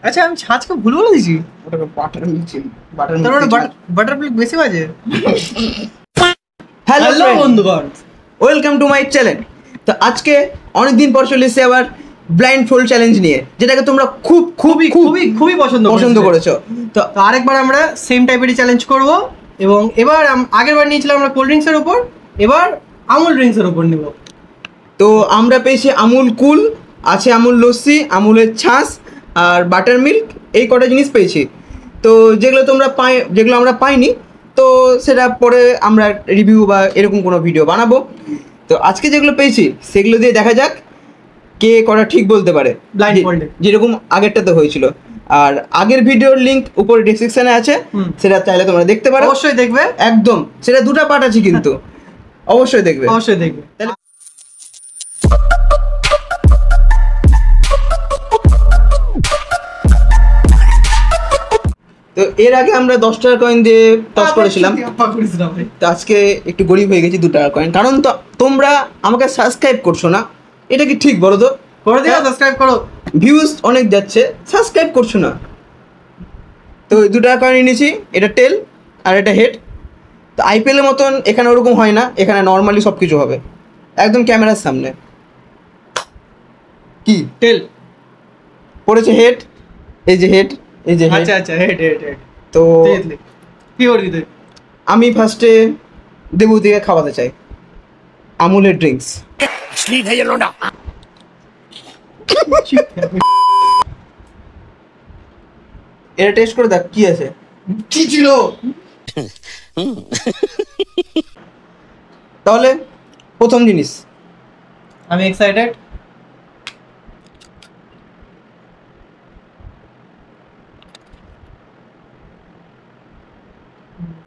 আচ্ছা আমি ছাঁচকে ভুল বলে দিয়েছি। ওটাকে বাটার মিল্ক ছিল। বাটার তার মানে মিল্ক। বাটার মিল্ক বেশি বাজে। হ্যালো বন্ধুগণ, ওয়েলকাম টু মাই চ্যানেল। তো আজকে অনেকদিন পর চলে এসেছি আবার ব্লাইন্ড ফোল্ড চ্যালেঞ্জ নিয়ে, যেটাকে তোমরা খুব খুবই খুবই খুবই পছন্দ করেছো। তো আরেকবার আমরা সেম টাইপেরই চ্যালেঞ্জ করব, এবং এবার আগের বার নিয়েছিলাম আমরা কোল্ড ড্রিঙ্কসের উপর, এবার আমুল ড্রিঙ্কসের উপর নিব। তো আমরা পেয়েছি আমুল কুল, আছে আমুল লস্যি, আমুলের ছাঁচ আর বাটার মিল্ক, এই কটা জিনিস পেয়েছি। তো যেগুলো আমরা পাইনি, তো সেটা পরে আমরা রিভিউ বা এরকম কোনো ভিডিও বানাবো। তো আজকে যেগুলো পেয়েছি সেগুলো দিয়ে দেখা যাক কে কটা ঠিক বলতে পারে, ব্লাইন্ড ফোল্ডে, যেরকম আগেরটাতে হয়েছিল। আর আগের ভিডিওর লিঙ্ক উপরে ডেসক্রিপশনে আছে, সেটা চাইলে তোমরা দেখতে পারো। অবশ্যই দেখবে, একদম, সেটা দুটো পার্ট আছে কিন্তু অবশ্যই দেখবে। তাহলে তো এর আগে আমরা 10 টাকার কয়েন দিয়ে টস করেছিলাম, তো আজকে একটু গরিব হয়ে গেছি 2 টাকার কয়েন। কারণ তো তোমরা আমাকে সাবস্ক্রাইব করছো না, এটা কি ঠিক বলো তো? করে দিও, সাবস্ক্রাইব করো। ভিউজ অনেক যাচ্ছে, সাবস্ক্রাইব করছো না। তো 2 টাকার কয়েন নিয়েছি, এটা টেল আর এটা হেড। তো আইপিএলের মতন এখানে ওরকম হয় না, এখানে নর্মালি সব কিছু হবে একদম ক্যামেরার সামনে। কি টেল পড়েছে হেড, এই যে হেড, এই যে আচ্ছা আচ্ছা, হেড। তো কি করবি তুই? আমি ফার্স্টে দেবুদিকে খাওয়াতে চাই আমুলের ড্রিঙ্কস। এটা টেস্ট করে দেখ কি আছে। কি ছিল? তাহলে প্রথম জিনিস, আমি এক্সাইটেড।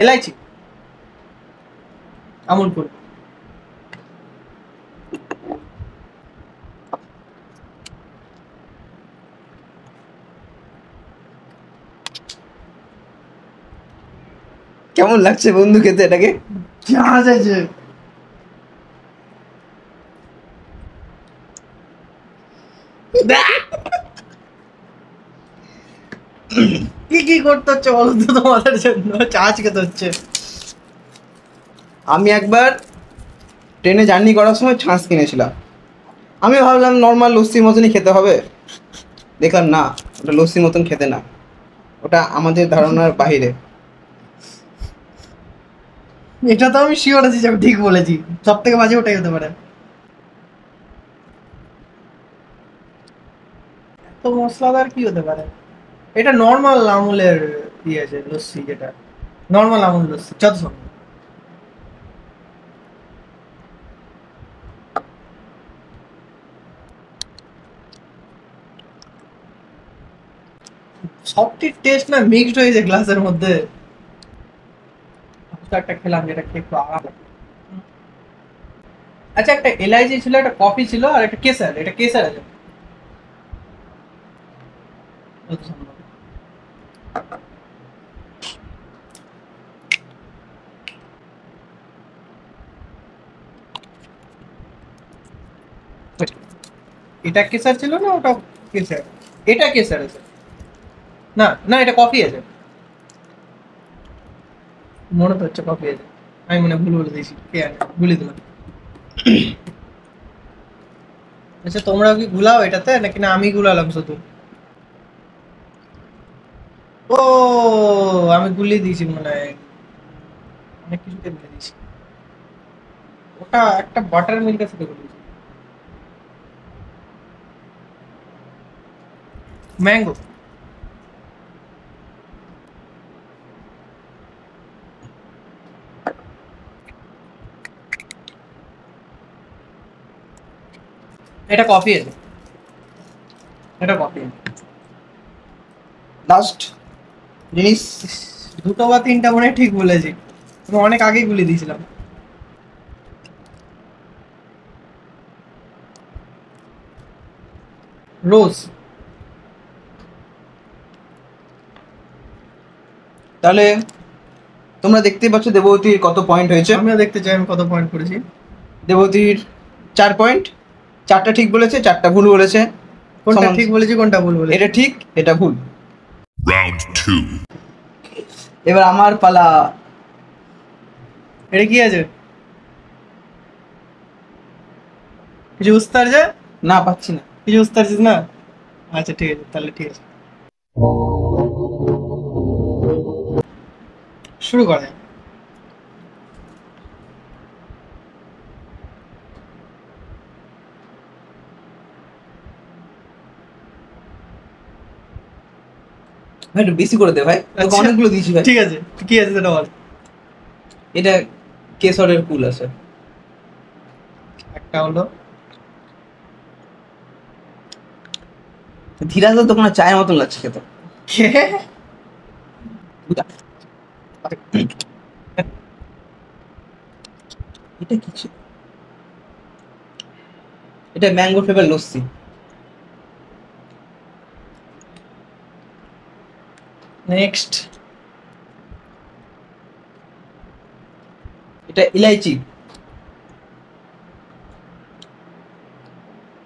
এলাইচি, আমুল কুল। কেমন লাগছে বন্ধু খেতে এটাকে? জাহাজ আছে। কি করতে হচ্ছে বলো তো তোমাদের জন্য? চার্জ খেতে হচ্ছে। আমি একবার ট্রেনে জার্নি করার সময় ছাঁচ কিনেছিলাম, আমি ভাবলাম নর্মাল লস্যির মতনই খেতে হবে, দেখলাম না, ওটা লস্যির মতন খেতে না, ওটা আমাদের ধারণার বাইরে। এটা তো আমি শিওর আছি যে আমি ঠিক বলেছি, সব থেকে বাজে ওটাই হতে পারে। তো মশলাদার কি হতে পারে? এটা নর্মাল আমুলের আছে লস্যি, যেটা নর্মাল আমুল লস্যি যত সম্ভব। সবটির টেস্ট না মিক্সড হয়েছে গ্লাসের মধ্যে। একটা খেলাম যেটা খেয়ে একটু আরাম লাগে। আচ্ছা, একটা এলাইচি ছিল, একটা কফি ছিল, আর একটা কেসার। এটা কেসার আছে যত সম্ভব। এটা কেসার ছিল না, ওটা কেসার। এটা কেসার আছে না, না এটা কফি আছে, মনে তো হচ্ছে কফি আছে। আমি মনে ভুল বলে দিয়েছি, কে জানে, ভুলে দিলাম। আচ্ছা তোমরাও কি গুলাও এটাতে, নাকি না আমি গুলালাম শুধু? ও আমি গুলিয়ে দিয়েছি মনে হয়, অনেক কিছুতে গুলিয়ে দিয়েছি। ওটা একটা বাটার মিল্কের সাথে গুলিয়েছি। ম্যাঙ্গো। এটা কফি আছে, এটা কফি। লাস্ট জিনিস, 2 বা 3টা মনে হয় ঠিক বলেছি, আমি অনেক আগেই গুলিয়ে দিয়েছিলাম। রোজ। তাহলে তোমরা দেখতেই পাচ্ছ দেবতীর কত পয়েন্ট হয়েছে। আমিও দেখতে চাই আমি কত পয়েন্ট করেছি। দেবতীর 4 পয়েন্ট, 4টা ঠিক বলেছে, 4টা ভুল বলেছে। কোনটা ঠিক বলেছি কোনটা ভুল বলেছি? এটা ঠিক, এটা ভুল। Round 2. এবার আমার পালা। এটা কি আছে? কিছু বুঝতে পারছে? না, পাচ্ছি না। কিছু বুঝতে পারছিস না? আচ্ছা ঠিক আছে, তাহলে ঠিক আছে, শুরু করা যাক। ভাই একটু বেশি করে দে ভাই, তোকে আচ্ছা। অনেকগুলো দিয়েছি ভাই। ঠিক আছে, কি আছে সেটা বল। এটা কেশরের কুল আছে। একটা হলো ধীরাজ তো কোনো চায়ের মতন লাগছে খেতে। কে? এটা কি ছিল? এটা ম্যাঙ্গো ফ্লেভার লস্যি। নেক্সট। এটা ইলাইচি,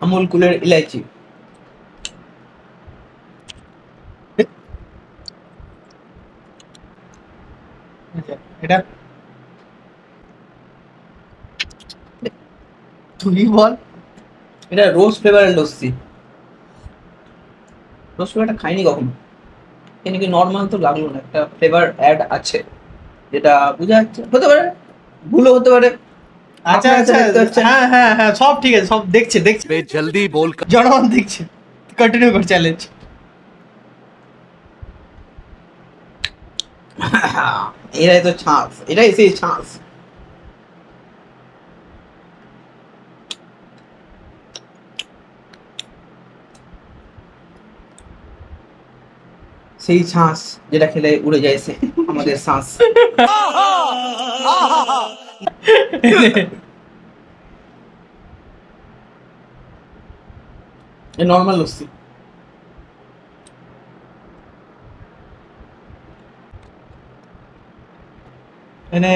আমুল কুলের ইলাইচি। আচ্ছা, এটা তুই বল। এটা রোজ ফ্লেভারের লস্যি। রোজ ফ্লেভারটা খাইনি কখনো, কিন্তু নর্মাল তো লাগলো না, একটা ফ্লেভার অ্যাড আছে যেটা বোঝা যাচ্ছে। হতে পারে, ভুলও হতে পারে। আচ্ছা আপনারা আচ্ছা, দেখতে পাচ্ছেন। হ্যাঁ হ্যাঁ হ্যাঁ, সব ঠিক আছে, সব দেখছে দেখছে, जल्दी बोल कर জনগণ দেখছে। কন্টিনিউ কর চ্যালেঞ্জ। এটাই তো ছাঁচ, এটাই সেই ছাঁচ। সেই ছাঁচ যেটা খেলে উড়ে যায় সে আমাদের শ্বাস। নর্মাল লস্যি। এনে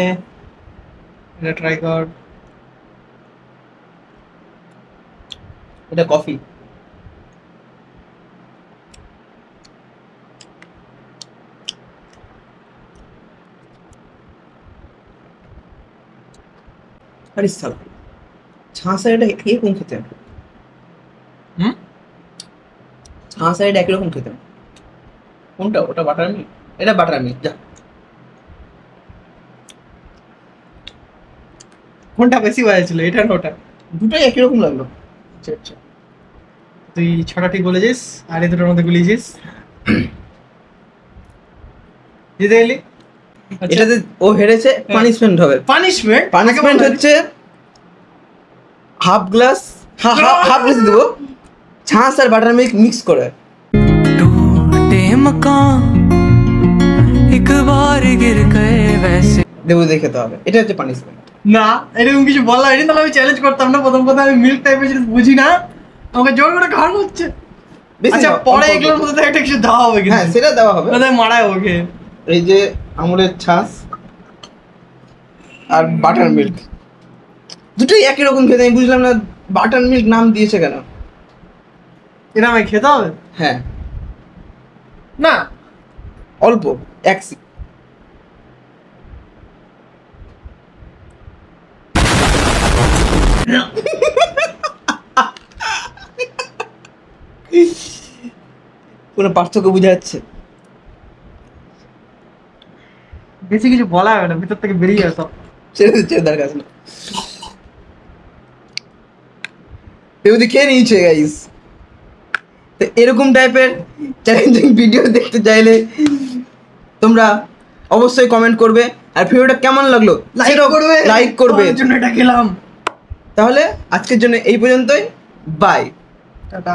এটা ট্রাই কর। এটা কফি। আরে সালা, ছাঁচা এটা এরকম খেতে, হুম, ছাঁচা এটা একই রকম খেতে। কোনটা? ওটা বাটার মিল্ক, এটা বাটার মিল্ক। যা, কোনটা বেশি ভালো ছিল, এটা না ওটা? দুটোই একই রকম লাগলো। আচ্ছা আচ্ছা, তুই 6টা ঠিক বলেছিস আর এই দুটোর মধ্যে গুলিয়েছিস, জিতে গেলি। এটাতে ও হেরেছে, পানিশমেন্ট হবে। পানিশমেন্ট? পানিশমেন্ট হচ্ছে হাফ গ্লাস, হাফ গ্লাস দেবো ছাঁচ আর বাটার মিল্ক মিক্স করে। टूटे मकान एक बार गिर गए वैसे দেবো, দেখে তো হবে। এটা হচ্ছে পানিশমেন্ট। না, এরকম কিছু বলা হয়নি, তাহলে আমি চ্যালেঞ্জ করতাম না। প্রথম কথা আমি মিল্ক টাইপের জিনিস বুঝি না, আমাকে জোর করে খাওয়ানো হচ্ছে। আচ্ছা, পরে এগুলোর মধ্যে থেকে একটা কিছু দেওয়া হবে, হ্যাঁ সেটা দেওয়া হবে। কোথায় মারায় ওকে। এই যে আমুলের ছাঁচ আর বাটার মিল্ক, দুটোই একই রকম খেতে। আমি বুঝলাম না বাটার মিল্ক নাম দিয়েছে কেন। এটা আমায় খেতে হবে হ্যাঁ, না? অল্প এক কোনো পার্থক্য বোঝা যাচ্ছে? বেশি কিছু বলা হবে না, ভিতর থেকে বেরিয়ে আসো। ছেড়ে তার কাছে না। যদি খেয়ে নিয়েছে গাইস। তো এরকম টাইপের চ্যালেঞ্জিং ভিডিও দেখতে চাইলে তোমরা অবশ্যই কমেন্ট করবে, আর ভিডিওটা কেমন লাগলো লাইক করবে। জন্য এটা খেলাম। তাহলে আজকের জন্য এই পর্যন্তই, বাই, টাটা।